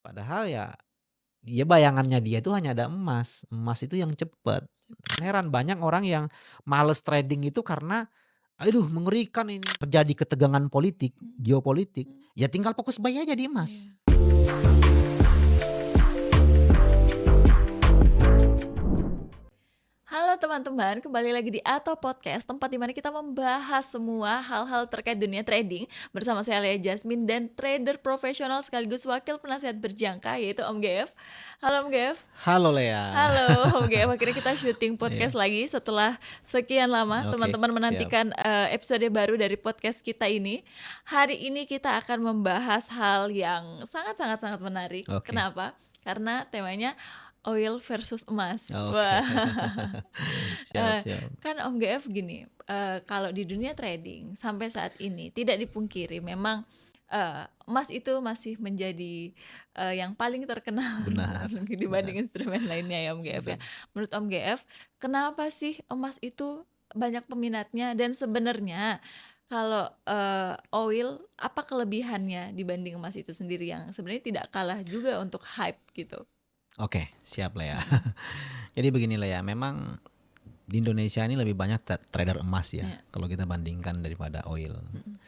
Padahal ya bayangannya dia itu hanya ada emas, emas itu yang cepet. Heran banyak orang yang males trading itu karena, "Aduh mengerikan ini, terjadi ketegangan politik, Mhm, geopolitik." mhm, Ya tinggal fokus buy aja di emas. iya. Halo teman-teman, kembali lagi di Ato Podcast, tempat di mana kita membahas semua hal-hal terkait dunia trading bersama saya Lea Jasmine dan trader profesional sekaligus wakil penasihat berjangka yaitu Om Gev. Halo Om Gev. Halo Lea. Halo Om Gev, akhirnya kita syuting podcast Iya, lagi setelah sekian lama oke, teman-teman siap. menantikan episode baru dari podcast kita ini. Hari ini kita akan membahas hal yang sangat-sangat menarik. Oke, Kenapa? Karena temanya oil versus emas. oke. Wah. Siap siap. Kan Om GF gini, kalau di dunia trading sampai saat ini tidak dipungkiri memang, emas itu masih menjadi, yang paling terkenal Benar benar, dibanding instrumen lainnya ya Om GF ya. benar. Menurut Om GF, kenapa sih emas itu banyak peminatnya dan sebenarnya kalau, oil apa kelebihannya dibanding emas itu sendiri yang sebenarnya tidak kalah juga untuk hype gitu? Oke, siap Lea. Mhm, Jadi begini Lea, memang di Indonesia ini lebih banyak trader emas ya, iya, kalau kita bandingkan daripada oil. mhm,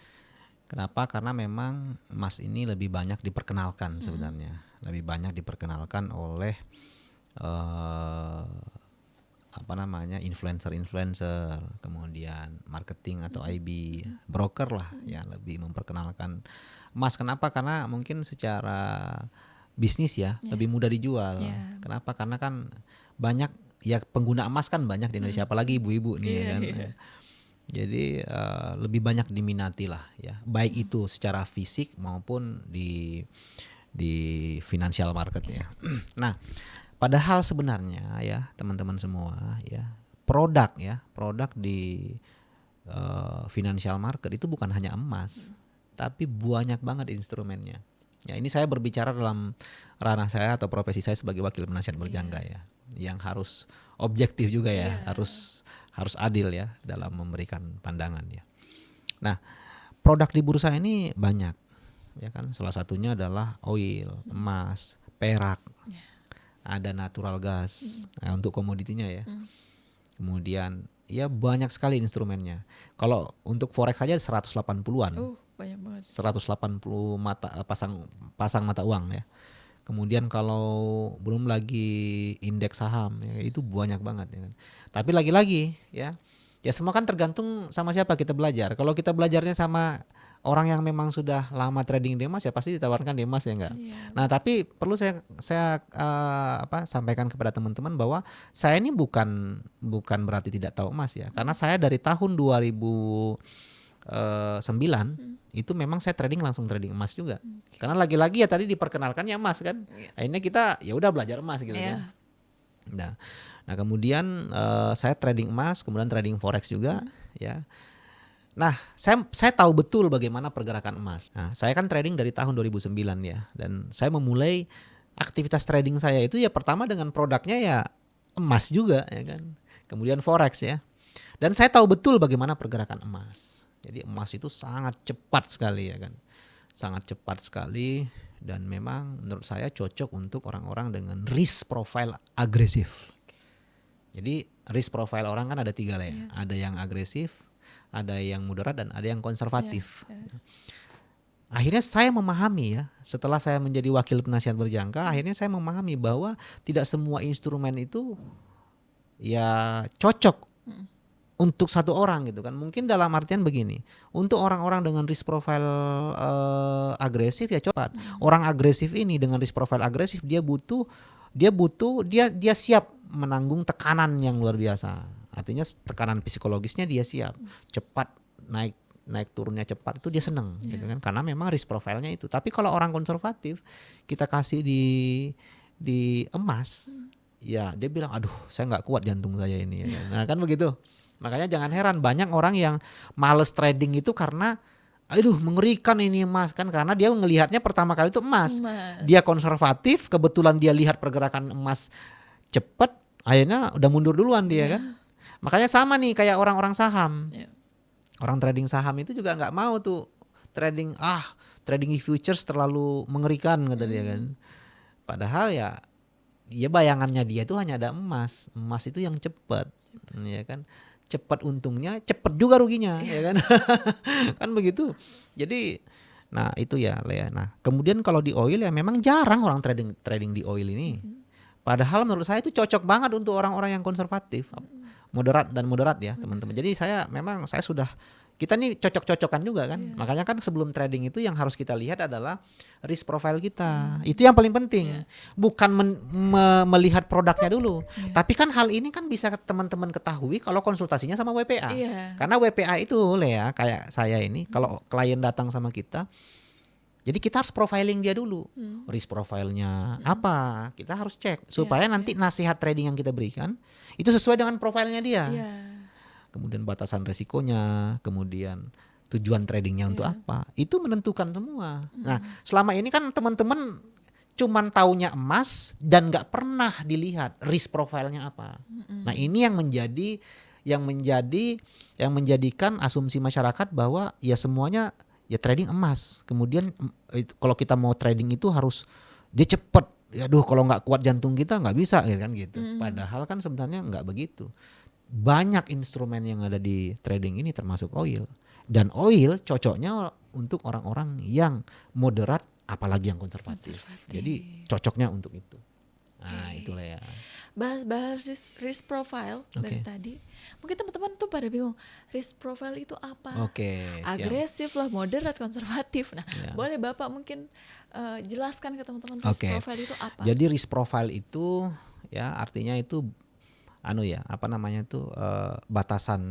Kenapa? Karena memang emas ini lebih banyak diperkenalkan mhm, sebenarnya, lebih banyak diperkenalkan oleh eh, apa namanya influencer-influencer, kemudian marketing atau mhm, IB, mhm, broker lah mhm, yang lebih memperkenalkan emas. Kenapa? Karena mungkin secara bisnis ya iya, lebih mudah dijual. iya, Kenapa? Karena kan banyak ya pengguna emas kan banyak di Indonesia, mhm, apalagi mhm, ibu-ibu nih ya iya kan. iya, Jadi lebih banyak diminati lah ya, baik mhm, itu secara fisik maupun di financial market iya, ya. Nah, padahal sebenarnya ya teman-teman semua ya, produk di financial market itu bukan hanya emas, mhm, tapi banyak banget instrumennya. Ya ini saya berbicara dalam ranah saya atau profesi saya sebagai wakil penasihat berjangka iya, ya, yang harus objektif juga ya, iya, harus harus adil ya dalam memberikan pandangan ya. Nah, produk di bursa ini banyak ya kan. Salah satunya adalah oil, mhm, emas, perak, iya, ada natural gas. mhm, Nah, untuk komoditinya ya. mhm, Kemudian ya banyak sekali instrumennya. Kalau untuk forex saja 180-an. banyak banget, 180 pasang pasang mata uang ya. Kemudian kalau belum lagi indeks saham ya, itu banyak banget ya kan. Tapi lagi-lagi ya, ya semua kan tergantung sama siapa kita belajar. Kalau kita belajarnya sama orang yang memang sudah lama trading di emas ya pasti ditawarkan di emas ya enggak. iya, Nah, tapi perlu saya sampaikan kepada teman-teman bahwa saya ini bukan berarti tidak tahu emas ya. Karena mhm, saya dari tahun 2009 mhm, itu memang saya langsung trading emas juga. oke, Karena lagi-lagi ya tadi diperkenalkannya emas kan. iya, Akhirnya kita ya udah belajar emas gitu kan. iya, Nah, nah kemudian saya trading emas, kemudian trading forex juga mhm, ya. Nah, saya tahu betul bagaimana pergerakan emas. Nah, saya kan trading dari tahun 2009 ya dan saya memulai aktivitas trading saya itu ya pertama dengan produknya ya emas juga ya kan. Kemudian forex ya. Dan saya tahu betul bagaimana pergerakan emas. Jadi emas itu sangat cepat sekali ya kan. Sangat cepat sekali dan memang menurut saya cocok untuk orang-orang dengan risk profile agresif. Jadi risk profile orang kan ada 3 lah ya. iya, Ada yang agresif, ada yang moderat dan ada yang iya, konservatif. iya, Akhirnya saya memahami ya, setelah saya menjadi wakil penasihat berjangka, mhm, akhirnya saya memahami bahwa tidak semua instrumen itu ya cocok mhm, untuk satu orang gitu kan. Mungkin dalam artian begini, untuk orang-orang dengan risk profile agresif ya cepat. mhm, Orang agresif ini dengan risk profile agresif dia siap menanggung tekanan yang luar biasa. Artinya tekanan psikologisnya dia siap. mhm, Cepat naik naik turunnya cepat itu dia seneng gitu iya, kan karena memang risk profile-nya itu. Tapi kalau orang konservatif kita kasih di emas mhm, ya dia bilang aduh saya nggak kuat jantung saya ini ya kan. Nah kan begitu. Makanya jangan heran banyak orang yang males trading itu karena aduh mengerikan ini emas kan karena dia melihatnya pertama kali itu emas. Dia emas, konservatif, kebetulan dia lihat pergerakan emas cepet, akhirnya udah mundur duluan dia kan. iya, Makanya sama nih kayak orang-orang saham. iya, Orang trading saham itu juga nggak mau tuh trading trading futures terlalu mengerikan kata dia mhm, kan. Padahal ya bayangannya dia itu hanya ada emas. Emas itu yang cepat, ya kan? Cepat untungnya, cepat juga ruginya, ya kan? Kan begitu. Jadi nah itu ya Lea. Nah, kemudian kalau di oil ya memang jarang orang trading trading di oil ini. Padahal menurut saya itu cocok banget untuk orang-orang yang konservatif, moderat ya, teman-teman. Jadi saya sudah kita nih cocok-cocokan juga kan. Iya. Makanya kan sebelum trading itu yang harus kita lihat adalah risk profile kita. Itu yang paling penting. Bukan melihat produknya dulu. Tapi kan hal ini kan bisa teman-teman ketahui kalau konsultasinya sama WPA. Iya. Karena WPA itu Lea, kayak saya ini kalau klien datang sama kita, jadi kita harus profiling dia dulu. Risk profilnya apa? Kita harus cek supaya nanti nasihat trading yang kita berikan itu sesuai dengan profilnya dia. Iya. Kemudian batasan resikonya, kemudian tujuan tradingnya untuk apa, itu menentukan semua. Nah, selama ini kan teman-teman cuman taunya emas dan nggak pernah dilihat risk profilnya apa. Nah, ini yang menjadikan asumsi masyarakat bahwa ya semuanya ya trading emas. Kemudian kalau kita mau trading itu harus dia cepet. Aduh, kalau nggak kuat jantung kita nggak bisa kan gitu. Padahal kan sebenarnya nggak begitu. Banyak instrumen yang ada di trading ini termasuk oil. Dan oil cocoknya untuk orang-orang yang moderat apalagi yang konservatif. Jadi cocoknya untuk itu. Nah, itulah ya. Bahas risk profile dari tadi. Mungkin teman-teman tuh pada bingung, risk profile itu apa? Agresif lah, moderat, konservatif. Nah, boleh Bapak mungkin jelaskan ke teman-teman risk profile itu apa? Jadi risk profile itu ya artinya itu batasan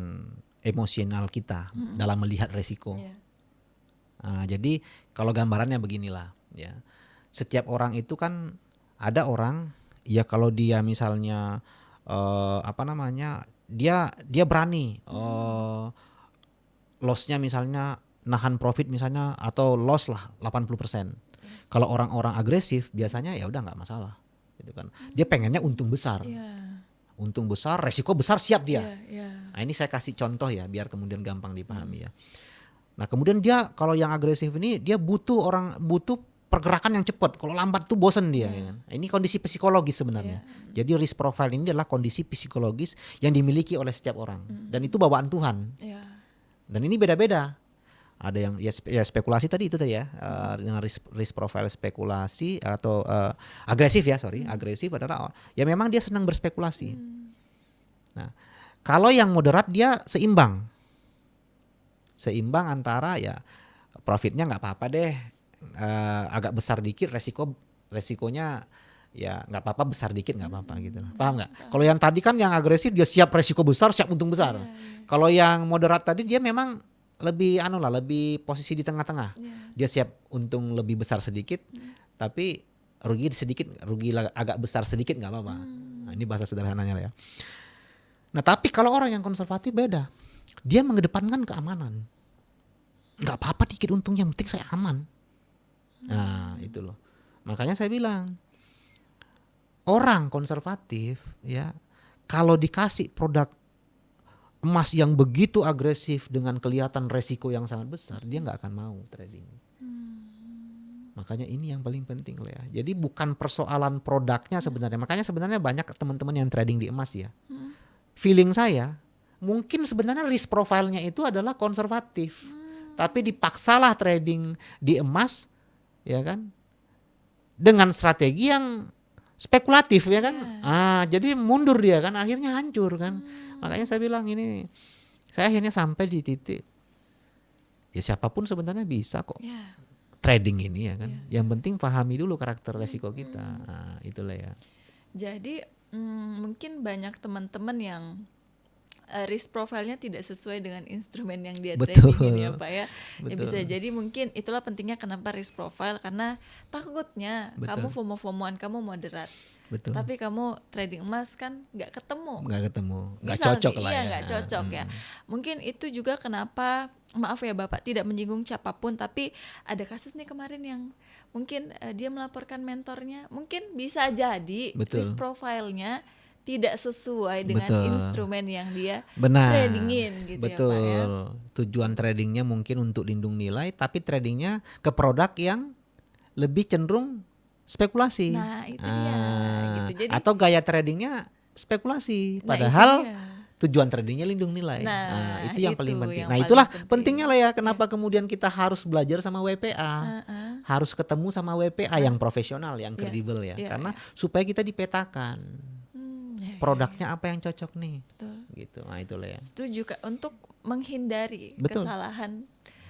emosional kita dalam melihat resiko. Nah, jadi kalau gambarannya beginilah ya. Setiap orang itu kan ada orang ya kalau dia misalnya dia berani lossnya misalnya nahan profit misalnya atau loss lah 80%. Kalau orang-orang agresif biasanya ya udah nggak masalah gitu kan. Dia pengennya untung besar. Untung besar, resiko besar siap dia. Nah, ini saya kasih contoh ya biar kemudian gampang dipahami ya. Nah, kemudian dia kalau yang agresif ini dia butuh pergerakan yang cepat. Kalau lambat tuh bosen dia. Ya kan? Ini kondisi psikologis sebenarnya. Jadi risk profile ini adalah kondisi psikologis yang dimiliki oleh setiap orang. Dan itu bawaan Tuhan. Dan ini beda-beda. Ada yang ya spekulasi tadi itu tadi ya. Dengan risk profile spekulasi atau agresif ya, agresif adalah ya memang dia senang berspekulasi. Nah, kalau yang moderat dia seimbang. Seimbang antara ya profitnya nggak apa-apa deh. Agak besar dikit resikonya ya nggak apa-apa, besar dikit nggak apa-apa gitu. Paham nggak? Kalau yang tadi kan yang agresif dia siap resiko besar, siap untung besar. Kalau yang moderat tadi dia memang lebih lebih posisi di tengah-tengah. Dia siap untung lebih besar sedikit, tapi rugi sedikit, agak besar sedikit nggak apa-apa. Nah, ini bahasa sederhananya lah ya. Nah, tapi kalau orang yang konservatif beda. Dia mengedepankan keamanan. Nggak apa-apa dikit untungnya, yang penting saya aman. Nah, itu loh. Makanya saya bilang orang konservatif ya kalau dikasih produk emas yang begitu agresif dengan kelihatan resiko yang sangat besar, dia nggak akan mau trading. Makanya ini yang paling penting lah ya. Jadi bukan persoalan produknya sebenarnya. Makanya sebenarnya banyak teman-teman yang trading di emas ya. Feeling saya mungkin sebenarnya risk profile-nya itu adalah konservatif. Tapi dipaksalah trading di emas ya kan. Dengan strategi yang spekulatif ya kan. Jadi mundur dia kan, akhirnya hancur kan. Makanya saya bilang ini, saya akhirnya sampai di titik ya siapapun sebenarnya bisa kok trading ini ya kan. Yang penting pahami dulu karakter resiko kita. Nah, itulah ya. Jadi mungkin banyak teman-teman yang risk profile-nya tidak sesuai dengan instrumen yang dia tradingin ya Pak ya. Ya bisa jadi mungkin itulah pentingnya kenapa risk profile, karena takutnya kamu FOMO-FOMOan, kamu moderat. Tapi kamu trading emas kan nggak ketemu, nggak cocok lah ya. Nggak cocok ya. Mungkin itu juga kenapa, maaf ya Bapak tidak menyinggung siapapun, tapi ada kasus nih kemarin yang mungkin dia melaporkan mentornya, mungkin bisa jadi risk profile-nya tidak sesuai dengan instrumen yang dia tradingin gitu ya Pak ya. Tujuan tradingnya mungkin untuk lindung nilai, tapi tradingnya ke produk yang lebih cenderung spekulasi. Nah, itu dia gitu. Jadi Atau gaya tradingnya spekulasi, nah itu padahal dia. tujuan tradingnya lindung nilai. Nah, Itu yang paling penting. yang Nah, paling itulah penting. pentingnya lah ya Iya. kenapa kemudian kita harus belajar sama WPA. Heeh. Harus ketemu sama WPA yang profesional, yang Iya. kredibel ya. Iya, Karena iya. supaya kita dipetakan Ya, produknya apa yang cocok nih. betul. Gitu. Nah, itulah ya. Setuju Kak, untuk menghindari Betul. kesalahan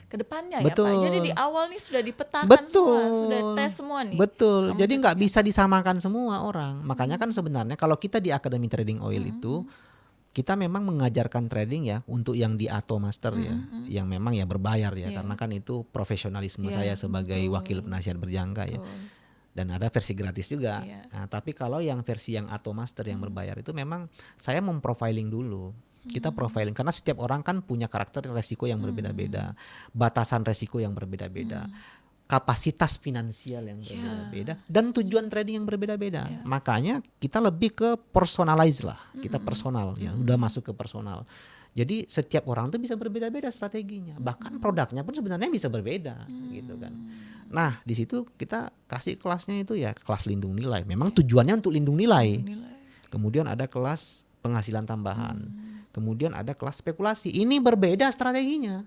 kedepannya ya Pak. Betul. Jadi di awal nih sudah dipetakan semua, sudah Betul. tes semua nih. Betul. Kamu Jadi nggak cocoknya bisa disamakan semua orang. Makanya kan sebenarnya kalau kita di Akademi Trading Oil itu kita memang mengajarkan trading ya untuk yang di ATO Master ya, yang memang ya berbayar ya, karena kan itu profesionalisme saya sebagai wakil penasihat berjangka ya. Dan ada versi gratis juga. Nah, tapi kalau yang versi yang ATO Master yang berbayar itu memang saya memprofiling dulu. Kita profiling karena setiap orang kan punya karakter resiko yang berbeda-beda, batasan resiko yang berbeda-beda, kapasitas finansial yang berbeda-beda, dan tujuan trading yang berbeda-beda. Makanya kita lebih ke personalize lah, kita personal ya, udah masuk ke personal. Jadi setiap orang tuh bisa berbeda-beda strateginya, bahkan produknya pun sebenarnya bisa berbeda, gitu kan. Nah di situ kita kasih kelasnya itu ya kelas lindung nilai. Memang tujuannya untuk lindung nilai. Kemudian ada kelas penghasilan tambahan. Kemudian ada kelas spekulasi. Ini berbeda strateginya.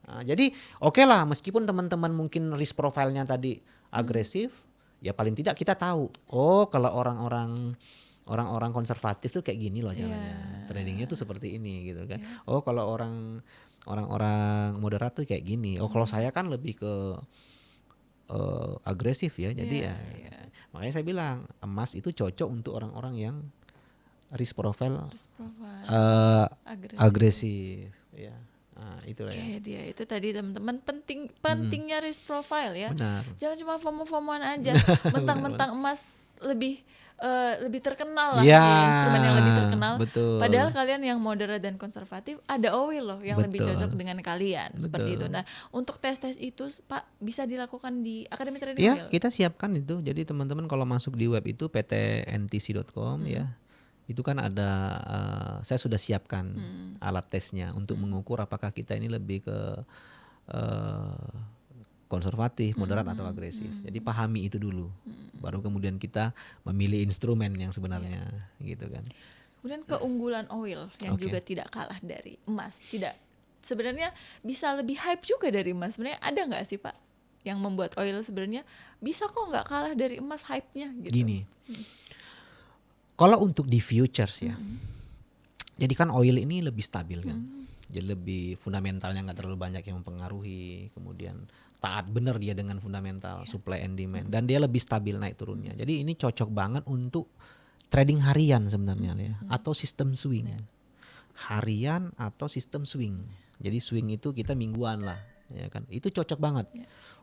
Nah, jadi oke lah meskipun teman-teman mungkin risk profile-nya tadi agresif, ya paling tidak kita tahu. Oh kalau orang-orang konservatif tuh kayak gini loh caranya. Tradingnya tuh seperti ini gitu kan. Oh kalau orang-orang moderat tuh kayak gini. Oh kalau saya kan lebih ke agresif ya. Jadi makanya saya bilang emas itu cocok untuk orang-orang yang risk profile agresif ya. Nah, itulah ya. Dia itu tadi teman-teman pentingnya risk profile ya. Benar. Jangan cuma FOMO-FOMOan aja. Mentang-mentang emas lebih terkenal lah, Ya, instrumen yang lebih terkenal. betul. Padahal kalian yang moderat dan konservatif ada oil loh yang lebih Betul. cocok dengan kalian seperti itu. Betul. Nah, untuk tes-tes itu Pak bisa dilakukan di Akademi Trading Ya, Oil. kita siapkan itu. Jadi teman-teman kalau masuk di web itu ptntc.com ya. Itu kan ada saya sudah siapkan alat tesnya untuk mengukur apakah kita ini lebih ke konservatif, moderat atau agresif. Jadi pahami itu dulu. Baru kemudian kita memilih instrumen yang sebenarnya gitu kan. Kemudian keunggulan oil yang juga tidak kalah dari emas. Sebenarnya bisa lebih hype juga dari emas. Sebenarnya ada nggak sih Pak yang membuat oil sebenarnya bisa kok nggak kalah dari emas hype-nya gitu. Gini. Kalau untuk di futures ya. Jadi kan oil ini lebih stabil kan. Jadi lebih fundamentalnya nggak terlalu banyak yang mempengaruhi. Kemudian taat benar dia dengan fundamental supply and demand. Dan dia lebih stabil naik turunnya. Jadi ini cocok banget untuk trading harian sebenarnya ya. Atau sistem swing. Harian atau sistem swing. Jadi swing itu kita mingguan lah. Ya kan. Itu cocok banget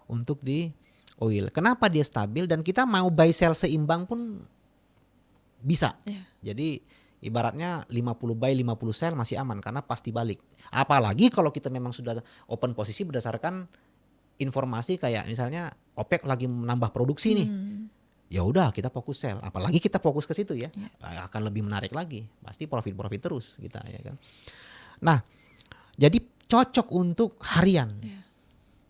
untuk di oil. Kenapa dia stabil dan kita mau buy sell seimbang pun bisa. Jadi ibaratnya 50 buy 50 sell masih aman karena pasti balik. Apalagi kalau kita memang sudah open posisi berdasarkan informasi kayak misalnya OPEC lagi menambah produksi nih. Ya udah kita fokus sell. Apalagi kita fokus ke situ ya. Akan lebih menarik lagi. Pasti profit terus kita ya kan. Nah, jadi cocok untuk harian.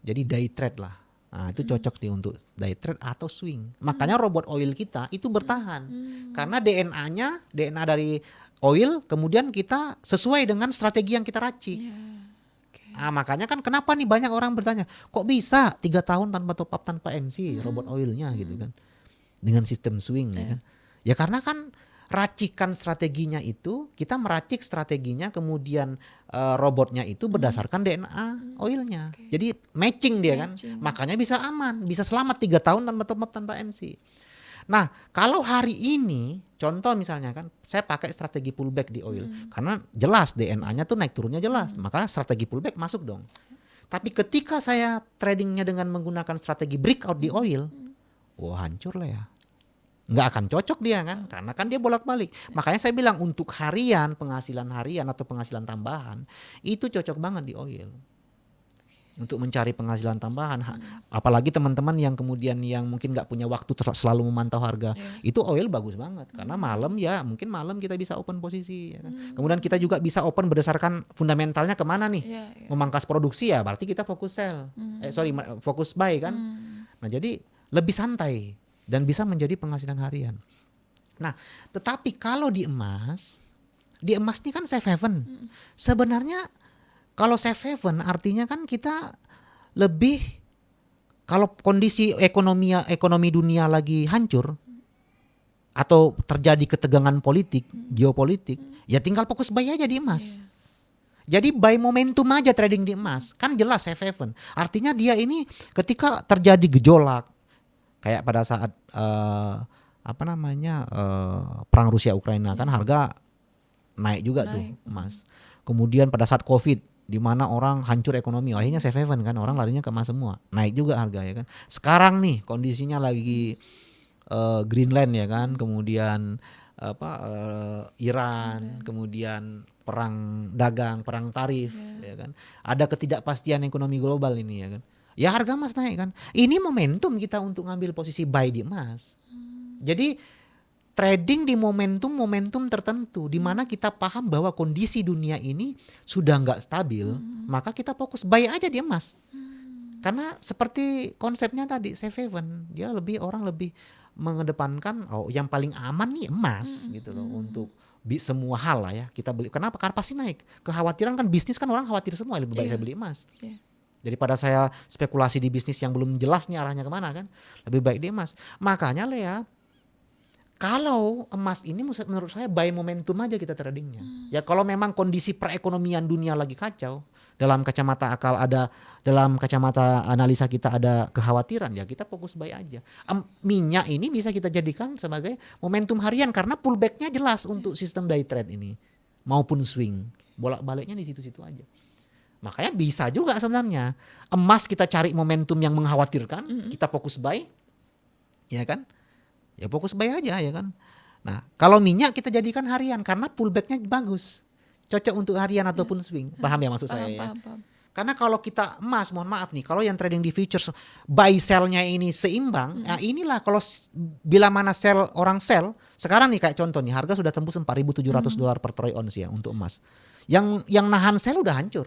Jadi day trade lah. Nah, itu cocok nih untuk day trade atau swing. Makanya robot oil kita itu bertahan. Karena DNA dari oil kemudian kita sesuai dengan strategi yang kita racik. Nah, makanya kan kenapa nih banyak orang bertanya, kok bisa 3 tahun tanpa top up tanpa MC robot oilnya gitu kan. Dengan sistem swing ya kan. Ya karena kan racikan strateginya itu kita meracik strateginya kemudian robotnya itu berdasarkan DNA oilnya. Jadi matching dia kan. Makanya bisa aman, bisa selamat 3 tahun tanpa top up tanpa MC. Nah, kalau hari ini contoh misalnya kan saya pakai strategi pullback di oil karena jelas DNA-nya tuh naik turunnya jelas. Maka strategi pullback masuk dong. Tapi ketika saya tradingnya dengan menggunakan strategi breakout di oil, wah hancur lah ya. Nggak akan cocok dia kan, karena kan dia bolak-balik. Makanya saya bilang untuk harian, penghasilan harian atau penghasilan tambahan itu cocok banget di oil. Untuk mencari penghasilan tambahan, apalagi teman-teman yang kemudian yang mungkin nggak punya waktu selalu memantau harga, itu oil bagus banget. Karena malam ya, mungkin malam kita bisa open posisi. Ya kan? Kemudian kita juga bisa open berdasarkan fundamentalnya kemana nih, memangkas produksi ya, berarti kita fokus sell, fokus buy kan. Nah jadi lebih santai dan bisa menjadi penghasilan harian. Nah, tetapi kalau di emas ini kan safe haven. Sebenarnya kalau safe haven artinya kan kita lebih, kalau kondisi ekonomi dunia lagi hancur atau terjadi ketegangan politik, geopolitik, ya tinggal fokus buy aja di emas. Jadi buy momentum aja trading di emas. Kan jelas safe haven. Artinya dia ini ketika terjadi gejolak kayak pada saat perang Rusia Ukraina kan harga naik juga tuh emas. Kemudian pada saat Covid di mana orang hancur ekonomi, akhirnya safe haven kan, orang larinya ke emas semua. Naik juga harga ya kan. Sekarang nih kondisinya lagi Greenland ya kan, kemudian Iran, kemudian perang dagang, perang tarif ya kan. Ada ketidakpastian ekonomi global ini ya kan. Ya harga emas naik kan. Ini momentum kita untuk ngambil posisi buy di emas. Jadi trading di momentum tertentu di mana kita paham bahwa kondisi dunia ini sudah nggak stabil, maka kita fokus buy aja di emas. Karena seperti konsepnya tadi safe haven, orang lebih mengedepankan yang paling aman nih emas gitu loh untuk semua hal lah ya kita beli. Kenapa? Karena pasti naik. Kekhawatiran kan bisnis kan orang khawatir semua, lebih baik saya beli emas. Daripada saya spekulasi di bisnis yang belum jelas nih arahnya kemana kan, lebih baik di emas. Makanya Lea, kalau emas ini menurut saya buy momentum aja kita tradingnya. Ya kalau memang kondisi perekonomian dunia lagi kacau, dalam kacamata analisa kita ada kekhawatiran, ya kita fokus buy aja. Minyak ini bisa kita jadikan sebagai momentum harian karena pullbacknya jelas untuk sistem day trade ini maupun swing, bolak-baliknya di situ-situ aja. Makanya bisa juga sebenarnya emas kita cari momentum yang mengkhawatirkan, kita fokus buy, ya kan? Ya fokus buy aja ya kan. Nah kalau minyak kita jadikan harian karena pullbacknya bagus, cocok untuk harian ataupun swing. Paham ya maksud saya ya? Paham. Karena kalau kita emas, mohon maaf nih, kalau yang trading di futures buy sell-nya ini seimbang, nah inilah kalau bila mana orang sell, sekarang nih kayak contoh nih harga sudah tembus $4.700 per troy ounce ya untuk emas. Yang nahan sell udah hancur.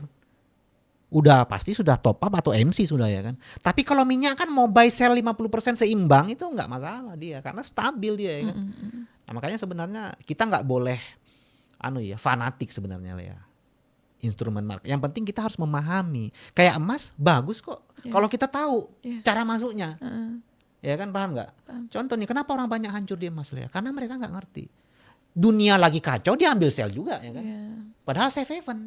Udah pasti sudah top up atau MC sudah ya kan. Tapi kalau minyak kan mau buy sell 50% seimbang itu nggak masalah dia karena stabil dia ya kan. Nah, makanya sebenarnya kita nggak boleh fanatik sebenarnya ya instrumen market. Yang penting kita harus memahami. Kayak emas bagus kok kalau kita tahu cara masuknya. Ya kan, paham nggak? Contoh nih kenapa orang banyak hancur di emas ya? Karena mereka nggak ngerti. Dunia lagi kacau dia ambil sell juga ya kan. Padahal safe haven.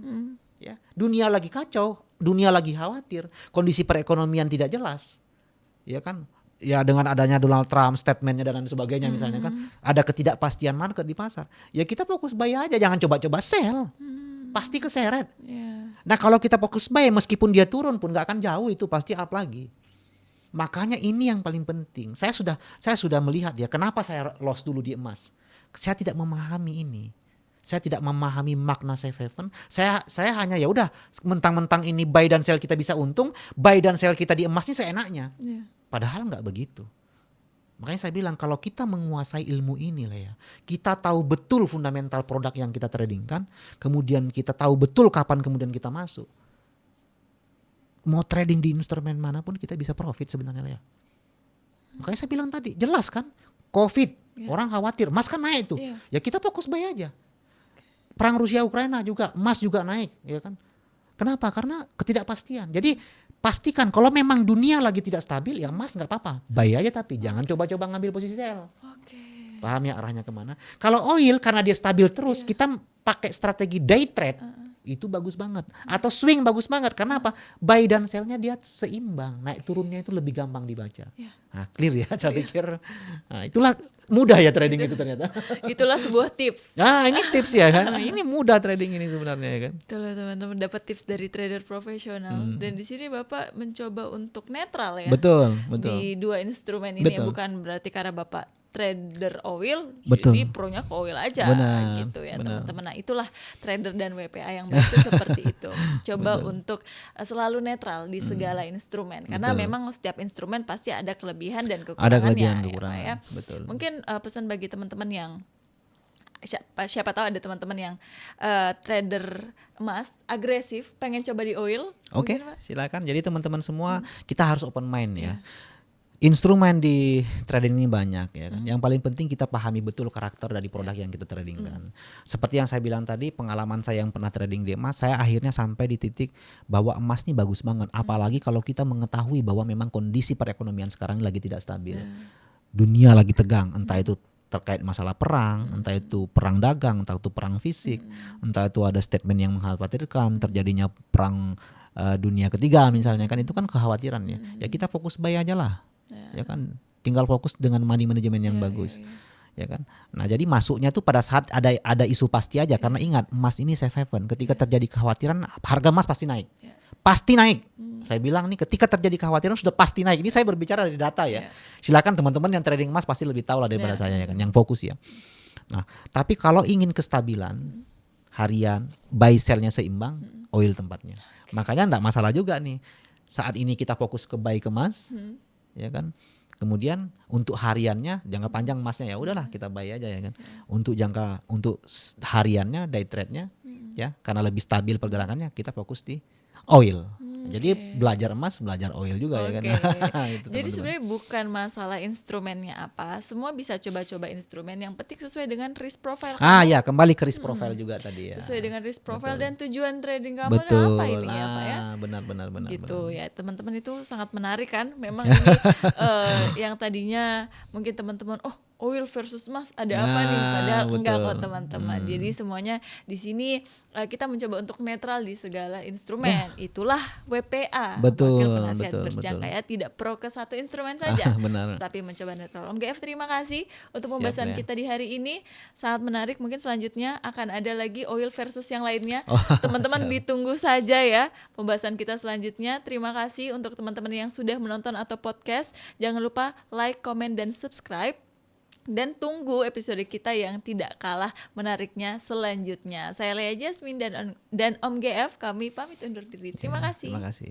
Ya, dunia lagi kacau, dunia lagi khawatir, kondisi perekonomian tidak jelas, ya kan? Ya dengan adanya Donald Trump, statementnya dan lain sebagainya misalnya kan, ada ketidakpastian market di pasar. Ya kita fokus buy aja, jangan coba-coba sell, pasti keseret. Nah kalau kita fokus buy, meskipun dia turun pun nggak akan jauh itu pasti up lagi. Makanya ini yang paling penting. Saya sudah melihat ya, kenapa saya loss dulu di emas. Saya tidak memahami ini. Saya tidak memahami makna safe haven. Saya hanya ya udah mentang-mentang ini buy dan sell kita bisa untung, buy dan sell kita di emas ini seenaknya. Padahal nggak begitu. Makanya saya bilang kalau kita menguasai ilmu ini lah ya, kita tahu betul fundamental produk yang kita tradingkan, kemudian kita tahu betul kapan kemudian kita masuk. Mau trading di instrumen manapun kita bisa profit sebenarnya lah ya. Makanya saya bilang tadi, jelas kan? Covid, orang khawatir, emas kan naik tuh. Ya kita fokus buy aja. Perang Rusia Ukraina juga, emas juga naik, ya kan? Kenapa? Karena ketidakpastian. Jadi pastikan kalau memang dunia lagi tidak stabil, ya emas nggak apa-apa, buy aja tapi jangan coba-coba ngambil posisi sell. Paham ya arahnya kemana? Kalau oil karena dia stabil terus, kita pakai strategi day trade. Itu bagus banget. Atau swing bagus banget. Karena apa? Buy dan sell-nya dia seimbang. Naik turunnya itu lebih gampang dibaca. Nah, clear ya saya pikir. Nah, itulah mudah ya trading itu ternyata. Itulah sebuah tips. Nah ini tips ya kan. Ini mudah trading ini sebenarnya ya kan. Itulah teman-teman dapat tips dari trader profesional. Dan di sini Bapak mencoba untuk netral ya. Betul. Di dua instrumen ini. Bukan berarti karena Bapak trader oil, betul. jadi pro-nya ke oil aja. Benar, gitu ya teman-teman. Nah itulah trader dan WPA yang baik itu seperti itu. Coba untuk selalu netral di segala instrumen. Karena memang setiap instrumen pasti ada kelebihan dan kekurangannya. Ada kelebihan kekurangan. Ya. Betul. Mungkin pesan bagi teman-teman yang siapa tahu ada teman-teman yang trader emas agresif pengen coba di oil. Oke, silakan. Jadi teman-teman semua kita harus open mind ya. Instrumen di trading ini banyak ya kan. Yang paling penting kita pahami betul karakter dari produk yang kita tradingkan. Seperti yang saya bilang tadi, pengalaman saya yang pernah trading di emas, saya akhirnya sampai di titik bahwa emas ini bagus banget. Apalagi kalau kita mengetahui bahwa memang kondisi perekonomian sekarang lagi tidak stabil. Dunia lagi tegang, entah itu terkait masalah perang, entah itu perang dagang, entah itu perang fisik, entah itu ada statement yang mengkhawatirkan terjadinya perang dunia ketiga misalnya kan, itu kan kekhawatiran ya. Ya kita fokus buy aja lah. Ya kan, tinggal fokus dengan money management yang bagus. Ya kan. Nah, jadi masuknya tuh pada saat ada isu pasti aja, karena ingat emas ini safe haven. Ketika terjadi kekhawatiran, harga emas pasti naik. Pasti naik. Saya bilang nih, ketika terjadi kekhawatiran sudah pasti naik. Ini saya berbicara dari data ya. Silakan teman-teman yang trading emas pasti lebih tahu lah daripada saya ya kan, yang fokus ya. Nah, tapi kalau ingin kestabilan harian, buy sell-nya seimbang, oil tempatnya. Makanya enggak masalah juga nih. Saat ini kita fokus ke buy ke emas, ya kan. Kemudian untuk hariannya, jangka panjang emasnya ya udahlah kita buy aja ya kan. Untuk hariannya, day trade-nya ya, karena lebih stabil pergerakannya, kita fokus di oil. Jadi belajar emas, belajar oil juga ya kan. Itu Jadi teman-teman. sebenarnya bukan masalah instrumennya apa, semua bisa coba-coba instrumen, yang penting sesuai dengan risk profile kamu. Ya kembali ke risk profile juga tadi ya. Sesuai dengan risk profile dan tujuan trading kamu Betul. apa ini ya Pak ya. Benar. Gitu ya teman-teman, itu sangat menarik kan. Memang ini yang tadinya mungkin teman-teman oil versus emas ada apa nih, padahal enggak kok teman-teman. Jadi semuanya di sini kita mencoba untuk netral di segala instrumen. Itulah WPA, Betul, Wakil Penasihat betul. Berjangka ya, tidak pro ke satu instrumen saja, Benar. tapi mencoba netral. Om GF terima kasih untuk Siap, pembahasan ya. kita di hari ini, sangat menarik. Mungkin selanjutnya akan ada lagi oil versus yang lainnya. Teman-teman siap. ditunggu saja ya pembahasan kita selanjutnya. Terima kasih untuk teman-teman yang sudah menonton atau podcast. Jangan lupa like, comment, dan subscribe. Dan tunggu episode kita yang tidak kalah menariknya selanjutnya. Saya Lea Jasmine dan Om GF, kami pamit undur diri. Terima kasih. Terima kasih.